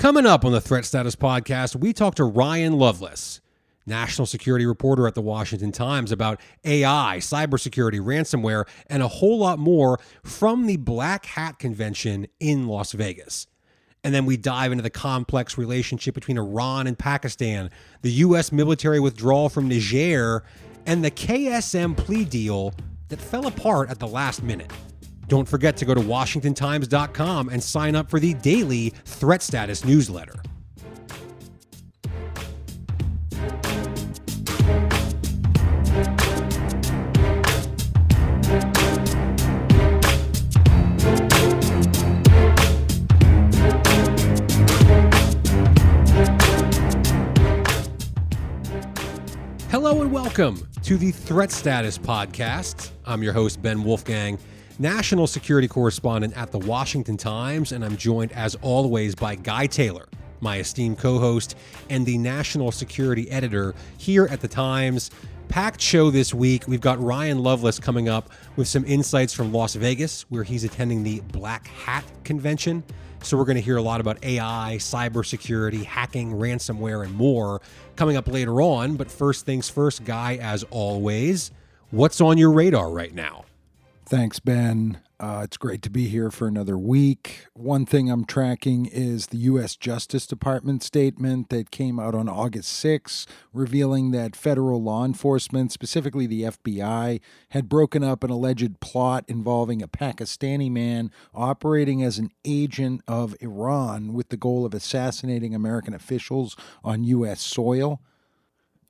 Coming up on the Threat Status Podcast, we talk to Ryan Lovelace, national security reporter at the Washington Times, about AI, cybersecurity, ransomware, and a whole lot more from the Black Hat Convention in Las Vegas. And then we dive into the complex relationship between Iran and Pakistan, the U.S. military withdrawal from Niger, and the KSM plea deal that fell apart at the last minute. Don't forget to go to WashingtonTimes.com and sign up for the daily Threat Status newsletter. Hello and welcome to the Threat Status Podcast. I'm your host, Ben Wolfgang, national security correspondent at the Washington Times, and I'm joined, as always, by Guy Taylor, my esteemed co-host and the national security editor here at the Times. Packed show this week. We've got Ryan Lovelace coming up with some insights from Las Vegas, where he's attending the Black Hat Convention. So we're going to hear a lot about AI, cybersecurity, hacking, ransomware, and more coming up later on. But first things first, Guy, as always, what's on your radar right now? Thanks, Ben. It's great to be here for another week. One thing I'm tracking is the U.S. Justice Department statement that came out on August 6, revealing that federal law enforcement, specifically the FBI, had broken up an alleged plot involving a Pakistani man operating as an agent of Iran with the goal of assassinating American officials on U.S. soil.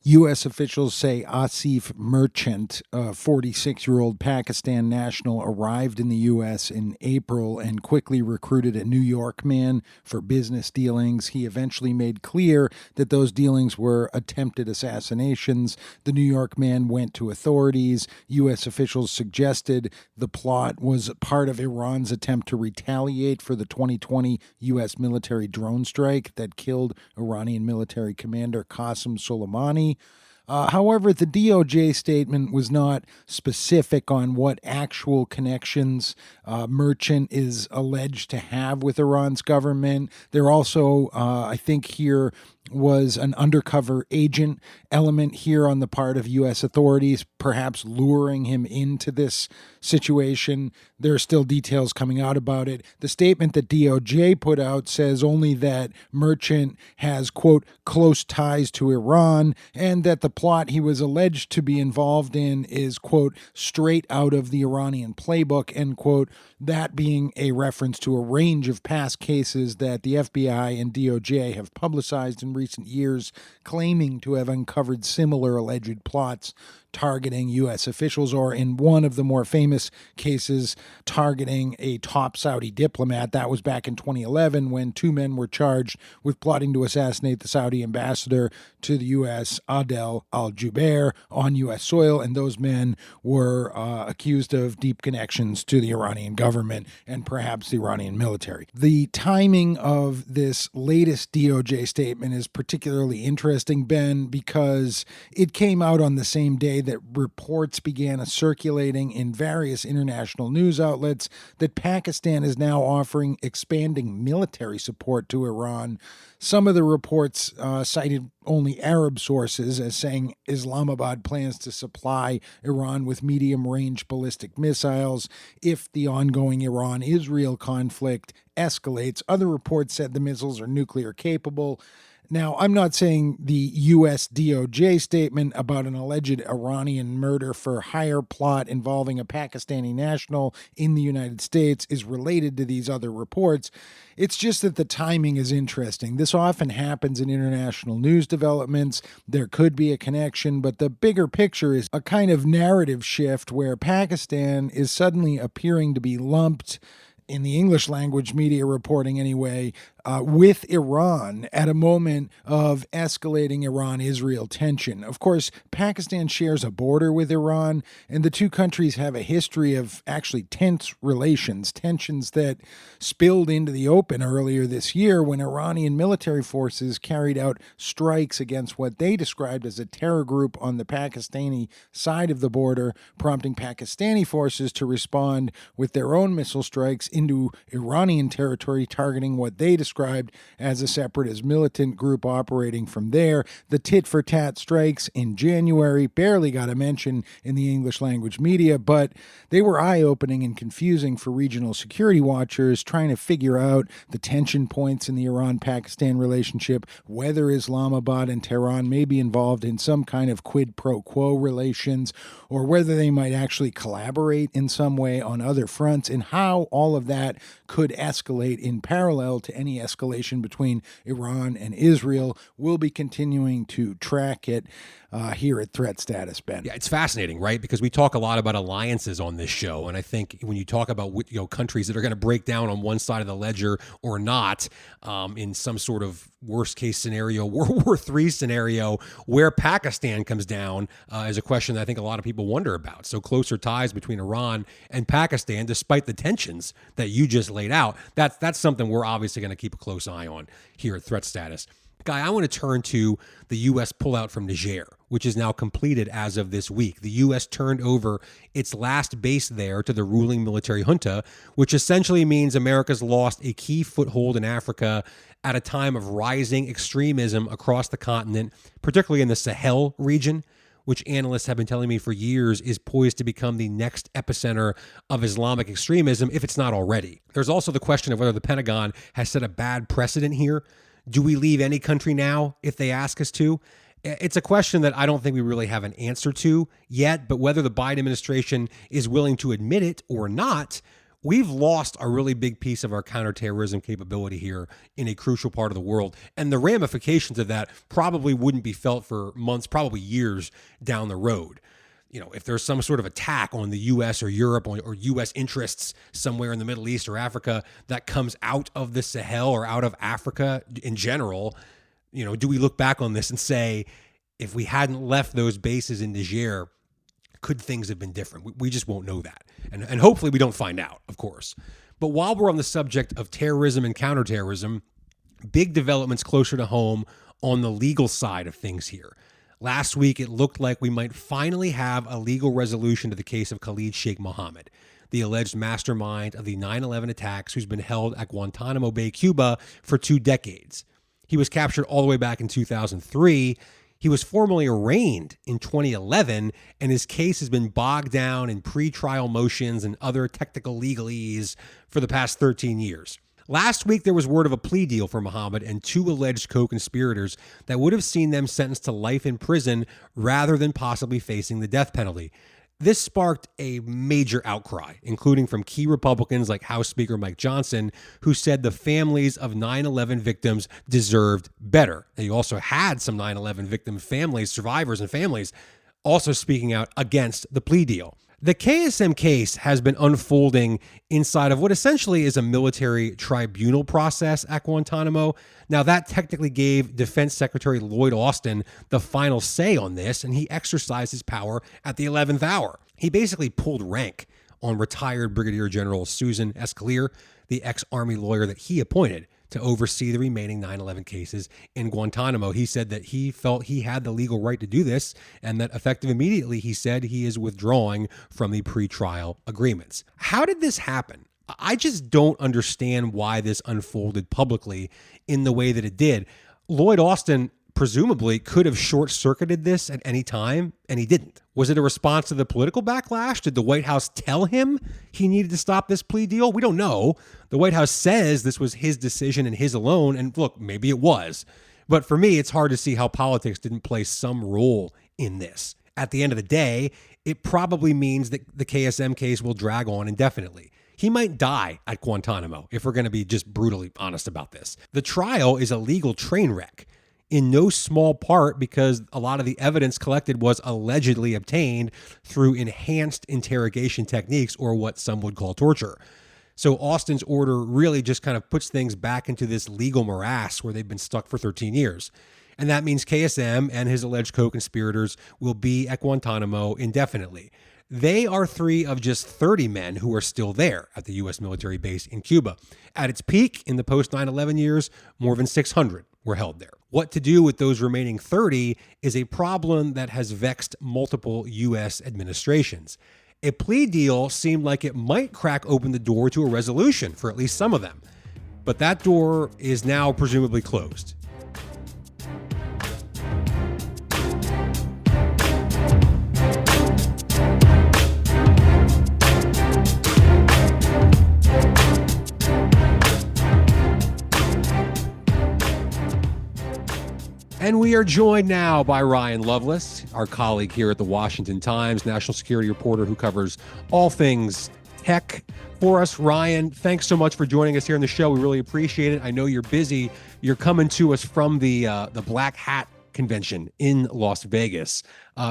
U.S. officials say Asif Merchant, a 46-year-old Pakistan national, arrived in the U.S. in April and quickly recruited a New York man for business dealings. He eventually made clear that those dealings were attempted assassinations. The New York man went to authorities. U.S. officials suggested the plot was part of Iran's attempt to retaliate for the 2020 U.S. military drone strike that killed Iranian military commander Qasem Soleimani. However, the DOJ statement was not specific on what actual connections Merchant is alleged to have with Iran's government. There also, I think here, was an undercover agent element here on the part of U.S. authorities, perhaps luring him into this situation. There are still details coming out about it. The statement that DOJ put out says only that Merchant has, quote, close ties to Iran, and that the plot he was alleged to be involved in is, quote, straight out of the Iranian playbook, end quote, that being a reference to a range of past cases that the FBI and DOJ have publicized in recent years, claiming to have uncovered similar alleged plots targeting U.S. officials, or in one of the more famous cases, targeting a top Saudi diplomat. That was back in 2011 when two men were charged with plotting to assassinate the Saudi ambassador to the U.S., Adel al-Jubeir, on U.S. soil, and those men were accused of deep connections to the Iranian government and perhaps the Iranian military. The timing of this latest DOJ statement is particularly interesting, Ben, because it came out on the same day that reports began circulating in various international news outlets that Pakistan is now offering expanding military support to Iran. Some of the reports cited only Arab sources as saying Islamabad plans to supply Iran with medium-range ballistic missiles if the ongoing Iran-Israel conflict escalates. Other reports said the missiles are nuclear capable. Now, I'm not saying the U.S. DOJ statement about an alleged Iranian murder for hire plot involving a Pakistani national in the United States is related to these other reports. It's just that the timing is interesting. This often happens in international news developments. There could be a connection, but the bigger picture is a kind of narrative shift where Pakistan is suddenly appearing to be lumped, in the English language media reporting anyway, with Iran at a moment of escalating Iran-Israel tension. Of course, Pakistan shares a border with Iran, and the two countries have a history of actually tense relations, tensions that spilled into the open earlier this year when Iranian military forces carried out strikes against what they described as a terror group on the Pakistani side of the border, prompting Pakistani forces to respond with their own missile strikes into Iranian territory, targeting what they described described as a separatist militant group operating from there. The tit-for-tat strikes in January barely got a mention in the English language media, but they were eye-opening and confusing for regional security watchers trying to figure out the tension points in the Iran-Pakistan relationship, whether Islamabad and Tehran may be involved in some kind of quid pro quo relations, or whether they might actually collaborate in some way on other fronts, and how all of that could escalate in parallel to any escalation between Iran and Israel. We'll be continuing to track it here at Threat Status, Ben. Yeah, it's fascinating, right? Because we talk a lot about alliances on this show, and I think when you talk about countries that are going to break down on one side of the ledger or not, in some sort of worst case scenario, World War III scenario, where Pakistan comes down is a question that I think a lot of people wonder about. So closer ties between Iran and Pakistan, despite the tensions that you just laid out, that's something we're obviously going to keep a close eye on here at Threat Status. Guy, I want to turn to the U.S. pullout from Niger, which is now completed as of this week. The U.S. turned over its last base there to the ruling military junta, which essentially means America's lost a key foothold in Africa at a time of rising extremism across the continent, particularly in the Sahel region, which analysts have been telling me for years is poised to become the next epicenter of Islamic extremism, if it's not already. There's also the question of whether the Pentagon has set a bad precedent here. Do we leave any country now if they ask us to? It's a question that I don't think we really have an answer to yet, but whether the Biden administration is willing to admit it or not, we've lost a really big piece of our counterterrorism capability here in a crucial part of the world. And the ramifications of that probably wouldn't be felt for months, probably years down the road. You know, if there's some sort of attack on the U.S. or Europe or U.S. interests somewhere in the Middle East or Africa that comes out of the Sahel or out of Africa in general, do we look back on this and say, if we hadn't left those bases in Niger, could things have been different? We just won't know that. And hopefully we don't find out, of course. But while we're on the subject of terrorism and counterterrorism, big developments closer to home on the legal side of things here. Last week, it looked like we might finally have a legal resolution to the case of Khalid Sheikh Mohammed, the alleged mastermind of the 9/11 attacks who's been held at Guantanamo Bay, Cuba for 2 decades. He was captured all the way back in 2003. He was formally arraigned in 2011, and his case has been bogged down in pretrial motions and other technical legalese for the past 13 years. Last week, there was word of a plea deal for Mohammed and 2 alleged co-conspirators that would have seen them sentenced to life in prison rather than possibly facing the death penalty. This sparked a major outcry, including from key Republicans like House Speaker Mike Johnson, who said the families of 9/11 victims deserved better. And you also had some 9/11 victim families, survivors and families, also speaking out against the plea deal. The KSM case has been unfolding inside of what essentially is a military tribunal process at Guantanamo. Now, that technically gave Defense Secretary Lloyd Austin the final say on this, and he exercised his power at the 11th hour. He basically pulled rank on retired Brigadier General Susan Escalier, the ex-Army lawyer that he appointed to oversee the remaining 9/11 cases in Guantanamo. He said that he felt he had the legal right to do this, and that effective immediately, he said he is withdrawing from the pretrial agreements. How did this happen? I just don't understand why this unfolded publicly in the way that it did. Lloyd Austin presumably could have short-circuited this at any time, and he didn't. Was it a response to the political backlash? Did the White House tell him he needed to stop this plea deal? We don't know. The White House says this was his decision and his alone, and look, maybe it was. But for me, it's hard to see how politics didn't play some role in this. At the end of the day, it probably means that the KSM case will drag on indefinitely. He might die at Guantanamo, if we're going to be just brutally honest about this. The trial is a legal train wreck, in no small part because a lot of the evidence collected was allegedly obtained through enhanced interrogation techniques, or what some would call torture. So Austin's order really just kind of puts things back into this legal morass where they've been stuck for 13 years. And that means KSM and his alleged co-conspirators will be at Guantanamo indefinitely. They are 3 of just 30 men who are still there at the U.S. military base in Cuba. At its peak in the post-9/11 years, more than 600 were held there. What to do with those remaining 30 is a problem that has vexed multiple U.S. administrations. A plea deal seemed like it might crack open the door to a resolution for at least some of them. but that door is now presumably closed. And we are joined now by Ryan Lovelace, our colleague here at the Washington Times, national security reporter who covers all things tech for us. Ryan, thanks so much for joining us here on the show. We really appreciate it. I know you're busy. You're coming to us from the Black Hat Convention in Las Vegas.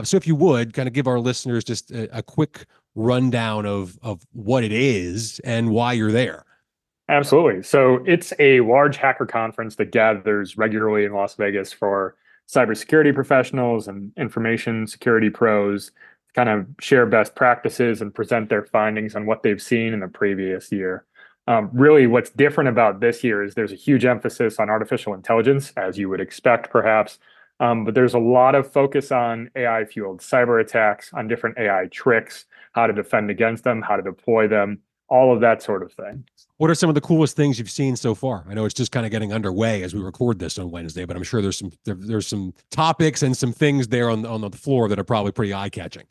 So if you would, kind of give our listeners just a quick rundown of what it is and why you're there. Absolutely. So it's a large hacker conference that gathers regularly in Las Vegas for cybersecurity professionals and information security pros to kind of share best practices and present their findings on what they've seen in the previous year. Really, what's different about this year is there's a huge emphasis on artificial intelligence, as you would expect, perhaps. But there's a lot of focus on AI-fueled cyber attacks, on different AI tricks, how to defend against them, how to deploy them, all of that sort of thing. What are some of the coolest things you've seen so far? I know it's just kind of getting underway as we record this on Wednesday, but I'm sure there's some topics and some things there on the floor that are probably pretty eye-catching.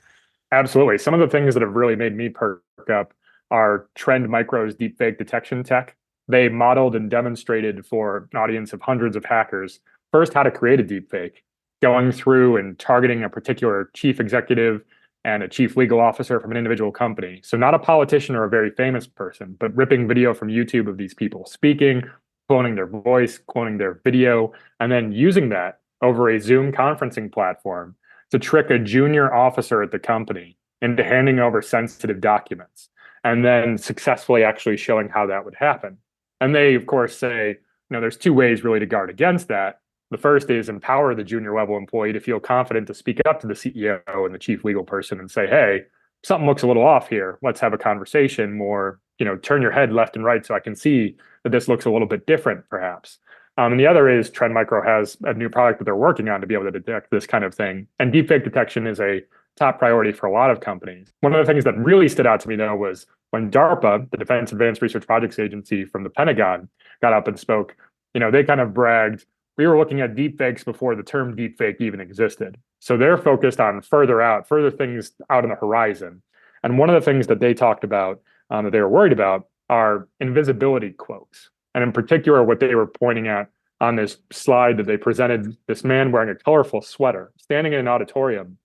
Absolutely. Some of the things that have really made me perk up are Trend Micro's deepfake detection tech. They modeled and demonstrated for an audience of hundreds of hackers first how to create a deepfake, going through and targeting a particular chief executive and a chief legal officer from an individual company. So not a politician or a very famous person, but ripping video from YouTube of these people speaking, cloning their voice, cloning their video, and then using that over a Zoom conferencing platform to trick a junior officer at the company into handing over sensitive documents, and then successfully actually showing how that would happen. And they, of course, say, there's two ways really to guard against that. The first is empower the junior level employee to feel confident to speak up to the CEO and the chief legal person and say, hey, something looks a little off here. Let's have a conversation, more, turn your head left and right so I can see that this looks a little bit different, perhaps. And the other is Trend Micro has a new product that they're working on to be able to detect this kind of thing. And deepfake detection is a top priority for a lot of companies. One of the things that really stood out to me, though, was when DARPA, the Defense Advanced Research Projects Agency from the Pentagon, got up and spoke, they kind of bragged, we were looking at deepfakes before the term deepfake even existed. So they're focused on further things out on the horizon. And one of the things that they talked about that they were worried about are invisibility cloaks. And in particular, what they were pointing at on this slide that they presented, this man wearing a colorful sweater, standing in an auditorium,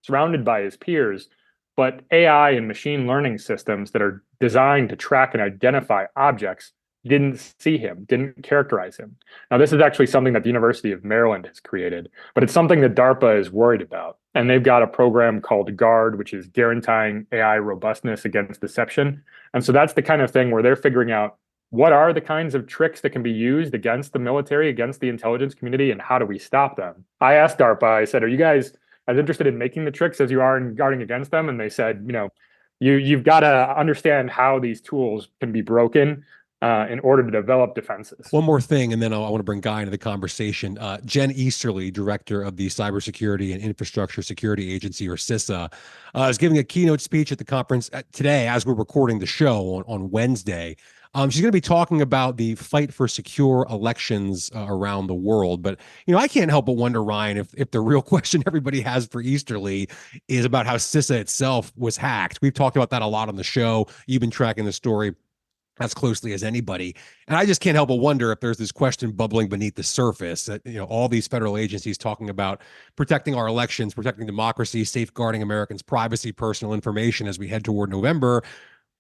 surrounded by his peers, but AI and machine learning systems that are designed to track and identify objects didn't see him, didn't characterize him. Now, this is actually something that the University of Maryland has created, but it's something that DARPA is worried about. And they've got a program called GUARD, which is guaranteeing AI robustness against deception. And so that's the kind of thing where they're figuring out what are the kinds of tricks that can be used against the military, against the intelligence community, and how do we stop them? I asked DARPA, I said, are you guys as interested in making the tricks as you are in guarding against them? And they said, you've got to understand how these tools can be broken in order to develop defenses. One more thing, and then I want to bring Guy into the conversation. Jen Easterly, director of the Cybersecurity and Infrastructure Security Agency, or CISA, is giving a keynote speech at the conference today as we're recording the show on Wednesday. She's going to be talking about the fight for secure elections around the world. But, I can't help but wonder, Ryan, if the real question everybody has for Easterly is about how CISA itself was hacked. We've talked about that a lot on the show. You've been tracking the story as closely as anybody. And I just can't help but wonder if there's this question bubbling beneath the surface that, all these federal agencies talking about protecting our elections, protecting democracy, safeguarding Americans' privacy, personal information as we head toward November,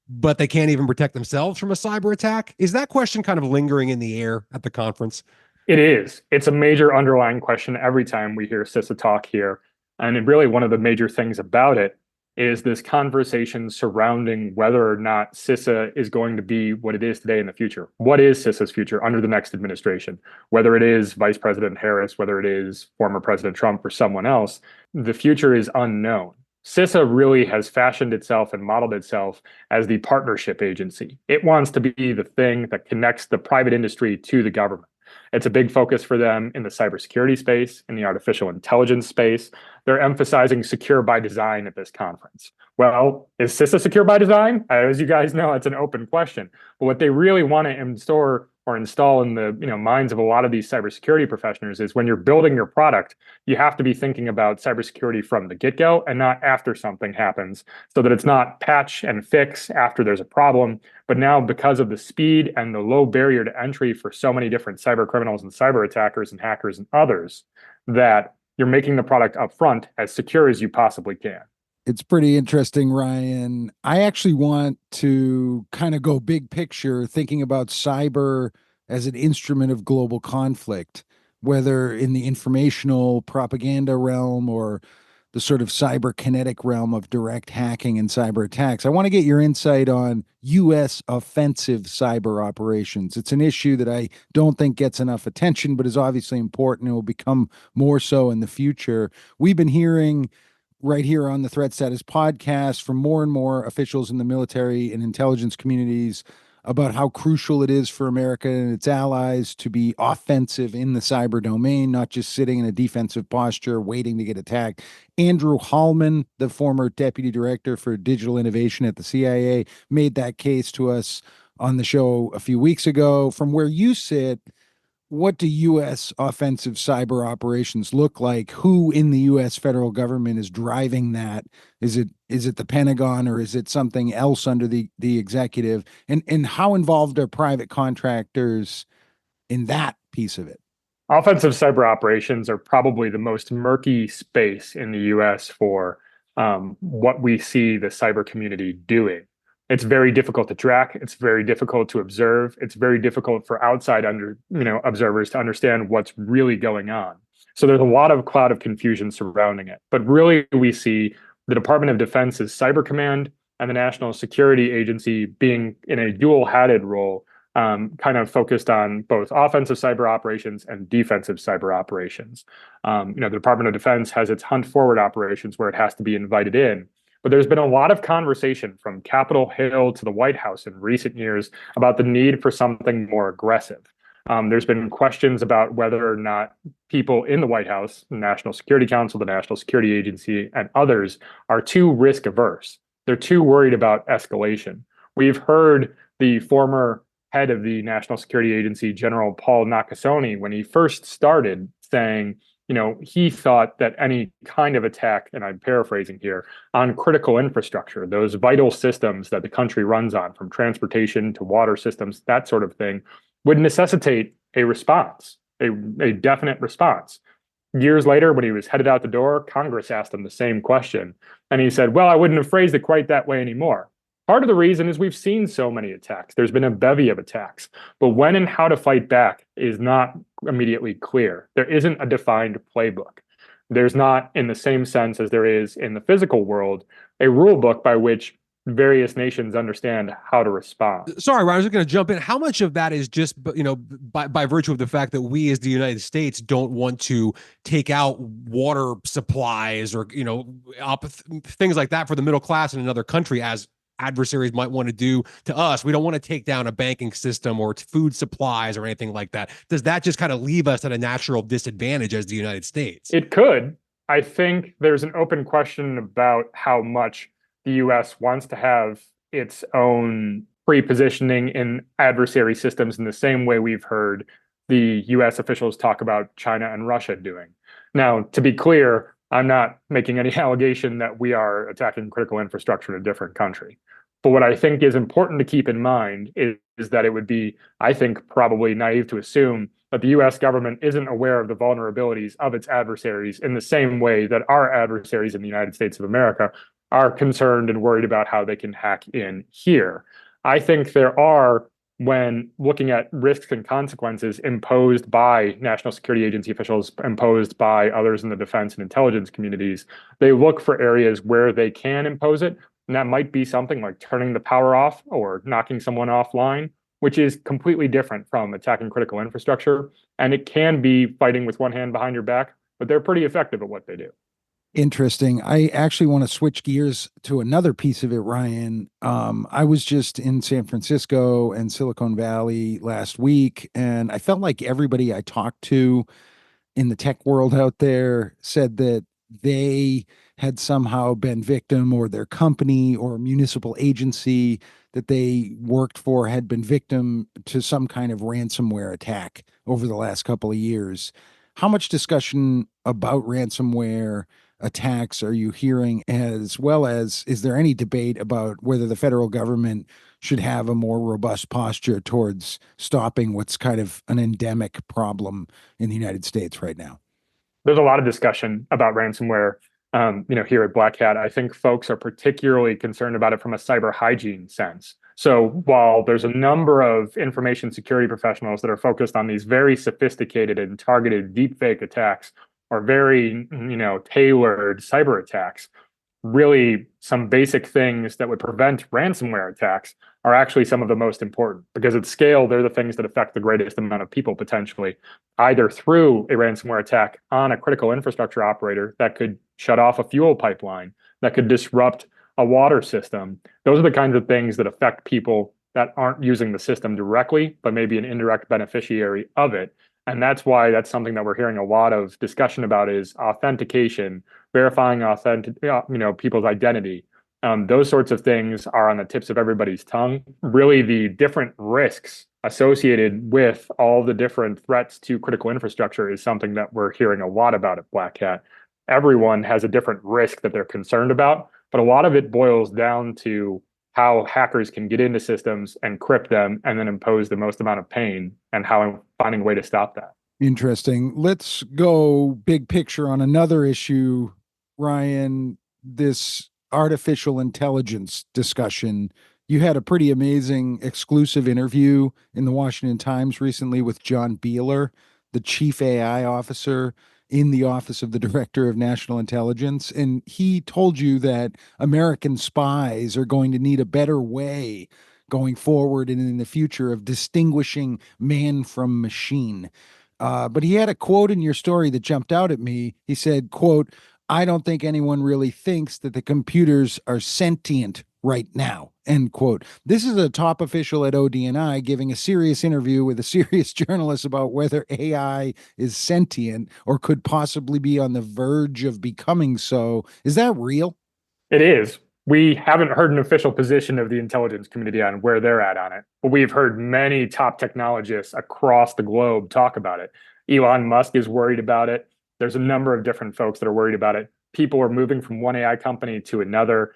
but they can't even protect themselves from a cyber attack. Is that question kind of lingering in the air at the conference? It is. It's a major underlying question every time we hear CISA talk here. And really one of the major things about it is this conversation surrounding whether or not CISA is going to be what it is today in the future. What is CISA's future under the next administration? Whether it is Vice President Harris, whether it is former President Trump or someone else, the future is unknown. CISA really has fashioned itself and modeled itself as the partnership agency. It wants to be the thing that connects the private industry to the government. It's a big focus for them in the cybersecurity space, in the artificial intelligence space. They're emphasizing secure by design at this conference. Well, is CISA secure by design? As you guys know, it's an open question. But what they really want to install or install in the minds of a lot of these cybersecurity professionals is when you're building your product, you have to be thinking about cybersecurity from the get-go and not after something happens, so that it's not patch and fix after there's a problem. But now, because of the speed and the low barrier to entry for so many different cyber criminals and cyber attackers and hackers and others, that you're making the product upfront as secure as you possibly can. It's pretty interesting, Ryan. I actually want to kind of go big picture, thinking about cyber as an instrument of global conflict, whether in the informational propaganda realm or the sort of cyber kinetic realm of direct hacking and cyber attacks. I want to get your insight on U.S. offensive cyber operations. It's an issue that I don't think gets enough attention, but is obviously important and will become more so in the future. We've been hearing right here on the Threat Status podcast from more and more officials in the military and intelligence communities about how crucial it is for America and its allies to be offensive in the cyber domain, not just sitting in a defensive posture waiting to get attacked. Andrew Hallman, the former deputy director for digital innovation at the CIA, made that case to us on the show a few weeks ago. From where you sit, what do U.S. offensive cyber operations look like? Who in the U.S. federal government is driving that? Is it the Pentagon, or is it something else under the executive? And how involved are private contractors in that piece of it? Offensive cyber operations are probably the most murky space in the U.S. for what we see the cyber community doing. It's very difficult to track. It's very difficult to observe. It's very difficult for outside observers to understand what's really going on. So there's a lot of cloud of confusion surrounding it. But really, we see the Department of Defense's Cyber Command and the National Security Agency being in a dual-hatted role, kind of focused on both offensive cyber operations and defensive cyber operations. The Department of Defense has its hunt forward operations where it has to be invited in. But there's been a lot of conversation from Capitol Hill to the White House in recent years about the need for something more aggressive. There's been questions about whether or not people in the White House, the National Security Council, the National Security Agency, and others are too risk averse. They're too worried about escalation. We've heard the former head of the National Security Agency, General Paul Nakasone, when he first started, saying, he thought that any kind of attack, and I'm paraphrasing here, on critical infrastructure, those vital systems that the country runs on, from transportation to water systems, that sort of thing, would necessitate a response, a definite response. Years later, when he was headed out the door, Congress asked him the same question. And he said, well, I wouldn't have phrased it quite that way anymore. Part of the reason is we've seen so many attacks. There's been a bevy of attacks. But when and how to fight back is not immediately clear. There isn't a defined playbook. There's not, in the same sense as there is in the physical world, a rule book by which various nations understand how to respond. Sorry, Ryan, I was just going to jump in. How much of that is just, by virtue of the fact that we as the United States don't want to take out water supplies or, things like that for the middle class in another country, as adversaries might want to do to us? We don't want to take down a banking system or food supplies or anything like that. Does that just kind of leave us at a natural disadvantage as the United States? It could. I think there's an open question about how much the U.S. wants to have its own pre-positioning in adversary systems in the same way we've heard the U.S. officials talk about China and Russia doing. Now, to be clear, I'm not making any allegation that we are attacking critical infrastructure in a different country. But what I think is important to keep in mind is that it would be, I think, probably naive to assume that the US government isn't aware of the vulnerabilities of its adversaries in the same way that our adversaries in the United States of America are concerned and worried about how they can hack in here. I think there are, when looking at risks and consequences imposed by National Security Agency officials, imposed by others in the defense and intelligence communities, they look for areas where they can impose it. And that might be something like turning the power off or knocking someone offline, which is completely different from attacking critical infrastructure. And it can be fighting with one hand behind your back, but they're pretty effective at what they do. Interesting. I actually want to switch gears to another piece of it, Ryan. I was just in San Francisco and Silicon Valley last week, and I felt like everybody I talked to in the tech world out there said that they had somehow been victim, or their company or municipal agency that they worked for had been victim to some kind of ransomware attack over the last couple of years. How much discussion about ransomware attacks are you hearing, as well as is there any debate about whether the federal government should have a more robust posture towards stopping what's kind of an endemic problem in the United States right now? There's a lot of discussion about ransomware, here at Black Hat. I think folks are particularly concerned about it from a cyber hygiene sense. So while there's a number of information security professionals that are focused on these very sophisticated and targeted deepfake attacks or very, tailored cyber attacks, really some basic things that would prevent ransomware attacks are actually some of the most important, because at scale, they're the things that affect the greatest amount of people potentially, either through a ransomware attack on a critical infrastructure operator that could shut off a fuel pipeline, that could disrupt a water system. Those are the kinds of things that affect people that aren't using the system directly, but maybe an indirect beneficiary of it. And that's why that's something that we're hearing a lot of discussion about, is authentication, verifying people's identity. Those sorts of things are on the tips of everybody's tongue. Really, the different risks associated with all the different threats to critical infrastructure is something that we're hearing a lot about at Black Hat. Everyone has a different risk that they're concerned about, but a lot of it boils down to how hackers can get into systems, encrypt them, and then impose the most amount of pain, and how I'm finding a way to stop that. Interesting. Let's go big picture on another issue, Ryan. This artificial intelligence discussion. You had a pretty amazing exclusive interview in the Washington Times recently with John Beeler, the chief AI officer in the Office of the Director of National Intelligence. And he told you that American spies are going to need a better way going forward and in the future of distinguishing man from machine. But he had a quote in your story that jumped out at me. He said, quote, "I don't think anyone really thinks that the computers are sentient right now," end quote. This is a top official at ODNI giving a serious interview with a serious journalist about whether AI is sentient or could possibly be on the verge of becoming so. Is that real? It is. We haven't heard an official position of the intelligence community on where they're at on it, but we've heard many top technologists across the globe talk about it. Elon Musk is worried about it. There's a number of different folks that are worried about it. People are moving from one AI company to another.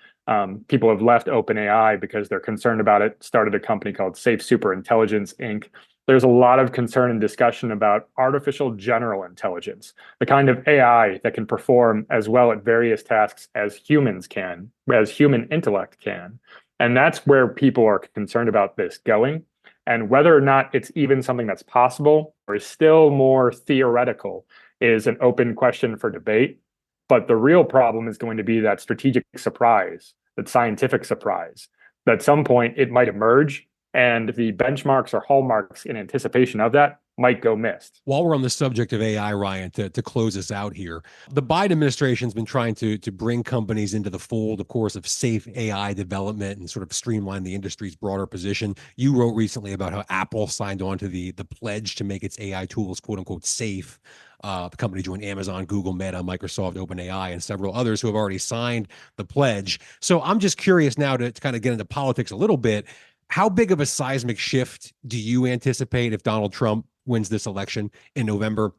People have left OpenAI because they're concerned about it, started a company called Safe Super Intelligence, Inc. There's a lot of concern and discussion about artificial general intelligence, the kind of AI that can perform as well at various tasks as humans can, as human intellect can. And that's where people are concerned about this going. And whether or not it's even something that's possible or is still more theoretical is an open question for debate. But the real problem is going to be that strategic surprise, that scientific surprise, that at some point it might emerge, and the benchmarks or hallmarks in anticipation of that might go missed. While we're on the subject of AI, Ryan, to close us out here, the Biden administration's been trying to bring companies into the fold, of course, of safe AI development and sort of streamline the industry's broader position. You wrote recently about how Apple signed on to the pledge to make its AI tools, quote unquote, safe. The company joined Amazon, Google, Meta, Microsoft, OpenAI, and several others who have already signed the pledge. So I'm just curious now to kind of get into politics a little bit. How big of a seismic shift do you anticipate if Donald Trump wins this election in November?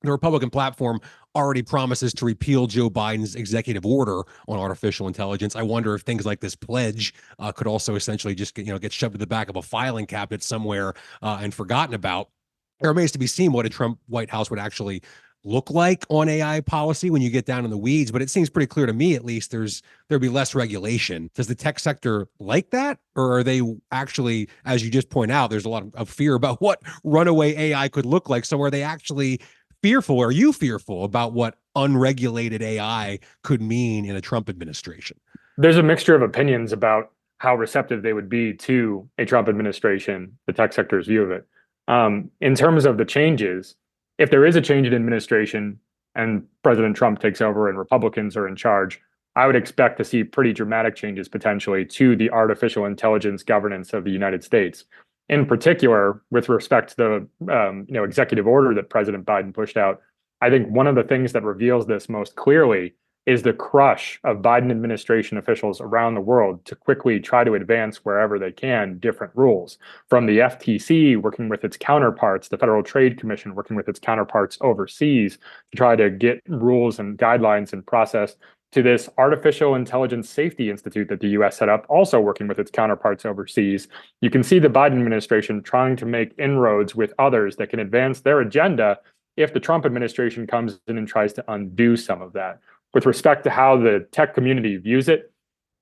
The Republican platform already promises to repeal Joe Biden's executive order on artificial intelligence. I wonder if things like this pledge could also essentially just get shoved to the back of a filing cabinet somewhere and forgotten about. It remains to be seen what a Trump White House would actually look like on AI policy when you get down in the weeds, but it seems pretty clear to me, at least, there'd be less regulation. Does the tech sector like that? Or are they actually, as you just point out, there's a lot of fear about what runaway AI could look like. So are they actually fearful? Are you fearful about what unregulated AI could mean in a Trump administration? There's a mixture of opinions about how receptive they would be to a Trump administration, the tech sector's view of it. In terms of the changes, if there is a change in administration and President Trump takes over and Republicans are in charge, I would expect to see pretty dramatic changes potentially to the artificial intelligence governance of the United States. In particular, with respect to the executive order that President Biden pushed out, I think one of the things that reveals this most clearly is the crush of Biden administration officials around the world to quickly try to advance wherever they can different rules. From the FTC working with its counterparts, the Federal Trade Commission working with its counterparts overseas to try to get rules and guidelines and process, to this Artificial Intelligence Safety Institute that the US set up, also working with its counterparts overseas. You can see the Biden administration trying to make inroads with others that can advance their agenda if the Trump administration comes in and tries to undo some of that. With respect to how the tech community views it,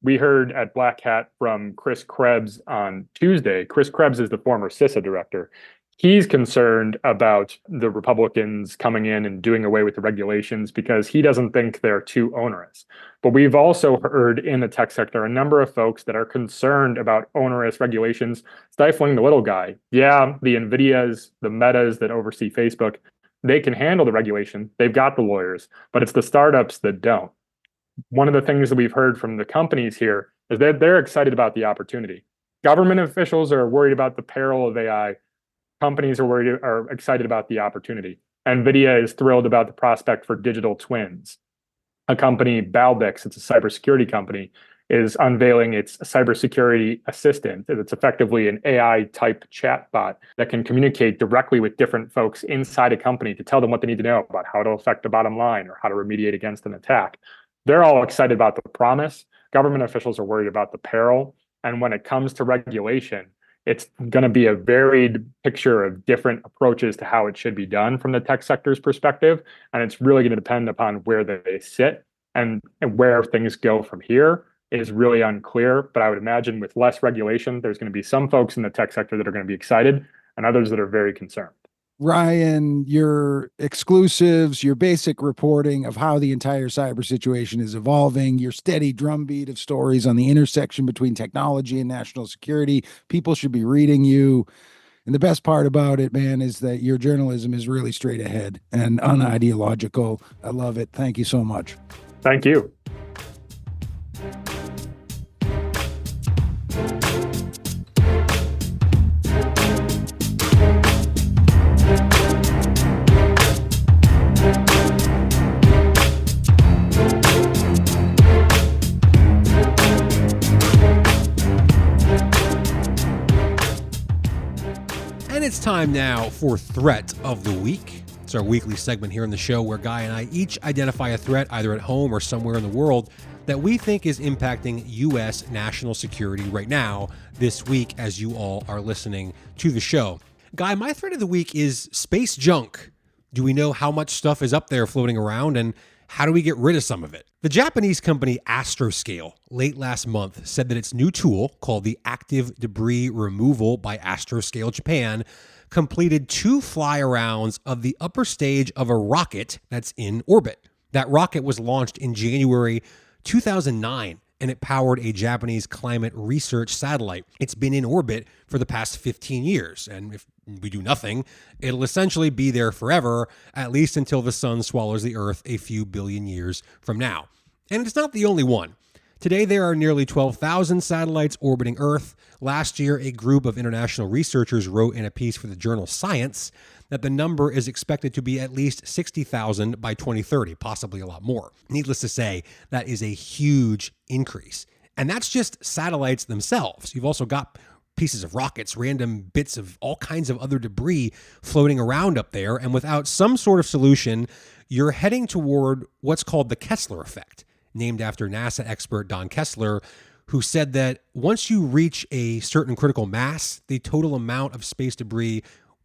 we heard at Black Hat from Chris Krebs on Tuesday. Chris Krebs is the former CISA director. He's concerned about the Republicans coming in and doing away with the regulations because he doesn't think they're too onerous. But we've also heard in the tech sector a number of folks that are concerned about onerous regulations stifling the little guy. Yeah, the NVIDIAs, the Metas that oversee Facebook, they can handle the regulation. They've got the lawyers, but it's the startups that don't. One of the things that we've heard from the companies here is that they're excited about the opportunity. Government officials are worried about the peril of AI. Companies are excited about the opportunity. NVIDIA is thrilled about the prospect for digital twins. A company, Balbix, it's a cybersecurity company, is unveiling its cybersecurity assistant. It's effectively an AI-type chatbot that can communicate directly with different folks inside a company to tell them what they need to know about how it'll affect the bottom line or how to remediate against an attack. They're all excited about the promise. Government officials are worried about the peril. And when it comes to regulation, it's going to be a varied picture of different approaches to how it should be done from the tech sector's perspective. And it's really going to depend upon where they sit and where things go from here is really unclear. But I would imagine with less regulation, there's going to be some folks in the tech sector that are going to be excited and others that are very concerned. Ryan, your exclusives, your basic reporting of how the entire cyber situation is evolving, your steady drumbeat of stories on the intersection between technology and national security. People should be reading you. And the best part about it, man, is that your journalism is really straight ahead and unideological. I love it. Thank you so much. Thank you. And it's time now for Threat of the Week. It's our weekly segment here on the show where Guy and I each identify a threat either at home or somewhere in the world that we think is impacting U.S. national security right now, this week, as you all are listening to the show. Guy, my threat of the week is space junk. Do we know how much stuff is up there floating around, and how do we get rid of some of it? The Japanese company Astroscale late last month said that its new tool, called the Active Debris Removal by Astroscale Japan, completed 2 fly-arounds of the upper stage of a rocket that's in orbit. That rocket was launched in January 2009, and it powered a Japanese climate research satellite. It's been in orbit for the past 15 years, and if we do nothing, it'll essentially be there forever, at least until the sun swallows the Earth a few billion years from now. And it's not the only one. Today, there are nearly 12,000 satellites orbiting Earth. Last year, a group of international researchers wrote in a piece for the journal Science that the number is expected to be at least 60,000 by 2030, possibly a lot more. Needless to say, that is a huge increase. And that's just satellites themselves. You've also got pieces of rockets, random bits of all kinds of other debris floating around up there. And without some sort of solution, you're heading toward what's called the Kessler effect, named after NASA expert Don Kessler, who said that once you reach a certain critical mass, the total amount of space debris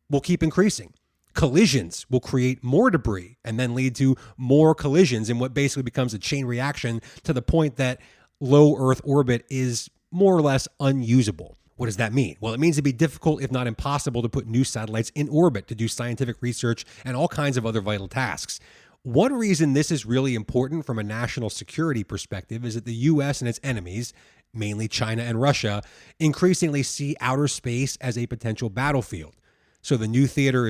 will keep increasing. Collisions will create more debris and then lead to more collisions in what basically becomes a chain reaction to the point that low Earth orbit is more or less unusable. What does that mean? Well, it means it'd be difficult, if not impossible, to put new satellites in orbit to do scientific research and all kinds of other vital tasks. One reason this is really important from a national security perspective is that the U.S. and its enemies, mainly China and Russia, increasingly see outer space as a potential battlefield. So the new theater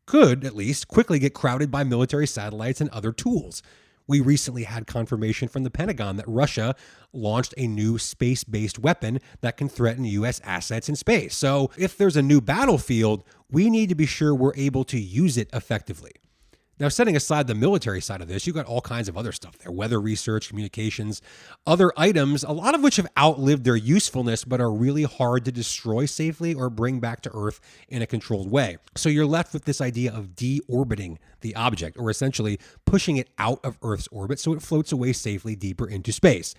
could, at least, quickly get crowded by military satellites and other tools. We recently had confirmation from the Pentagon that Russia launched a new space-based weapon that can threaten U.S. assets in space. So if there's a new battlefield, we need to be sure we're able to use it effectively. Now, setting aside the military side of this, you've got all kinds of other stuff there, weather research, communications, other items, a lot of which have outlived their usefulness, but are really hard to destroy safely or bring back to Earth in a controlled way. So you're left with this idea of deorbiting the object, or essentially pushing it out of Earth's orbit so it floats away safely deeper into space.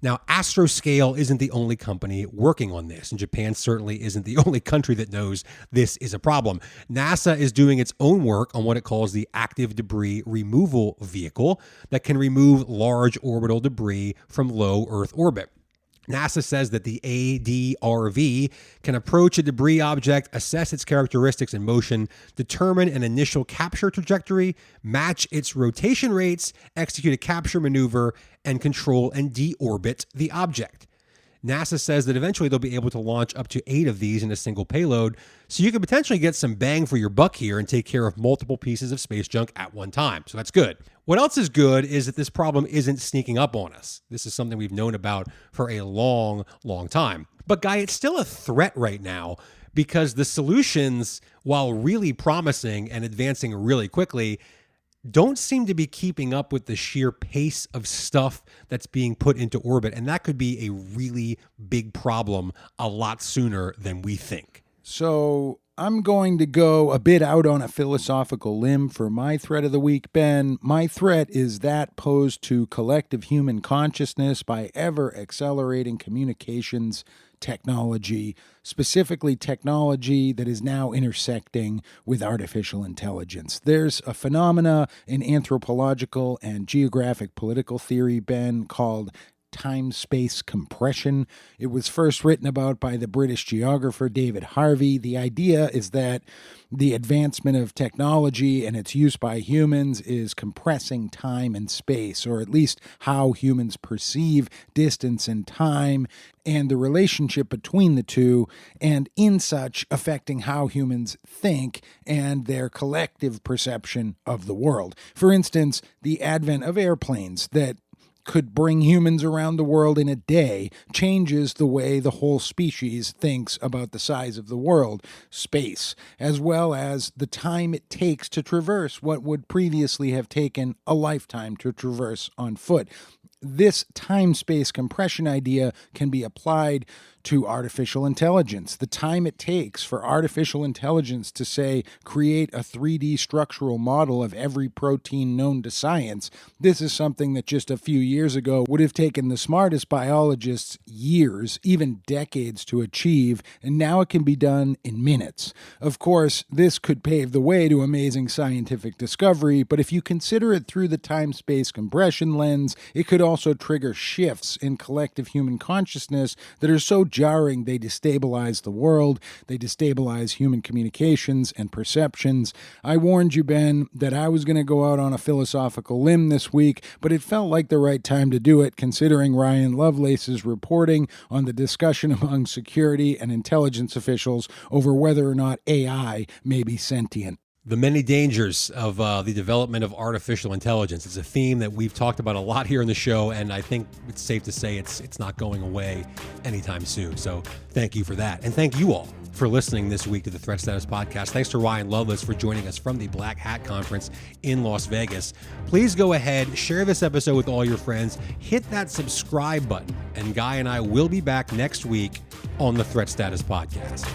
Now, Astroscale isn't the only company working on this, and Japan certainly isn't the only country that knows this is a problem. NASA is doing its own work on what it calls the Active Debris Removal Vehicle that can remove large orbital debris from low Earth orbit. NASA says that the ADRV can approach a debris object, assess its characteristics and motion, determine an initial capture trajectory, match its rotation rates, execute a capture maneuver, and control and deorbit the object. NASA says that eventually they'll be able to launch up to 8 of these in a single payload, so you could potentially get some bang for your buck here and take care of multiple pieces of space junk at one time. So that's good. What else is good is that this problem isn't sneaking up on us. This is something we've known about for a long, long time. But Guy, it's still a threat right now because the solutions, while really promising and advancing really quickly, don't seem to be keeping up with the sheer pace of stuff that's being put into orbit. And that could be a really big problem a lot sooner than we think. So I'm going to go a bit out on a philosophical limb for my threat of the week, Ben. My threat is that posed to collective human consciousness by ever-accelerating communications technology, specifically technology that is now intersecting with artificial intelligence. There's a phenomena in anthropological and geographic political theory, Ben, called time-space compression. It was first written about by the British geographer David Harvey. The idea is that the advancement of technology and its use by humans is compressing time and space, or at least how humans perceive distance and time and the relationship between the two, and in such affecting how humans think and their collective perception of the world. For instance, the advent of airplanes that could bring humans around the world in a day changes the way the whole species thinks about the size of the world, space, as well as the time it takes to traverse what would previously have taken a lifetime to traverse on foot. This time-space compression idea can be applied to artificial intelligence. The time it takes for artificial intelligence to, say, create a 3D structural model of every protein known to science, this is something that just a few years ago would have taken the smartest biologists years, even decades, to achieve, and now it can be done in minutes. Of course, this could pave the way to amazing scientific discovery, but if you consider it through the time-space compression lens, it could also trigger shifts in collective human consciousness that are so jarring they destabilize the world, they destabilize human communications and perceptions. I warned you, Ben, that I was going to go out on a philosophical limb this week, but it felt like the right time to do it, considering Ryan Lovelace's reporting on the discussion among security and intelligence officials over whether or not AI may be sentient. The many dangers of the development of artificial intelligence. It's a theme that we've talked about a lot here in the show, and I think it's safe to say it's not going away anytime soon. So thank you for that. And thank you all for listening this week to the Threat Status Podcast. Thanks to Ryan Lovelace for joining us from the Black Hat Conference in Las Vegas. Please go ahead, share this episode with all your friends, hit that subscribe button, and Guy and I will be back next week on the Threat Status Podcast.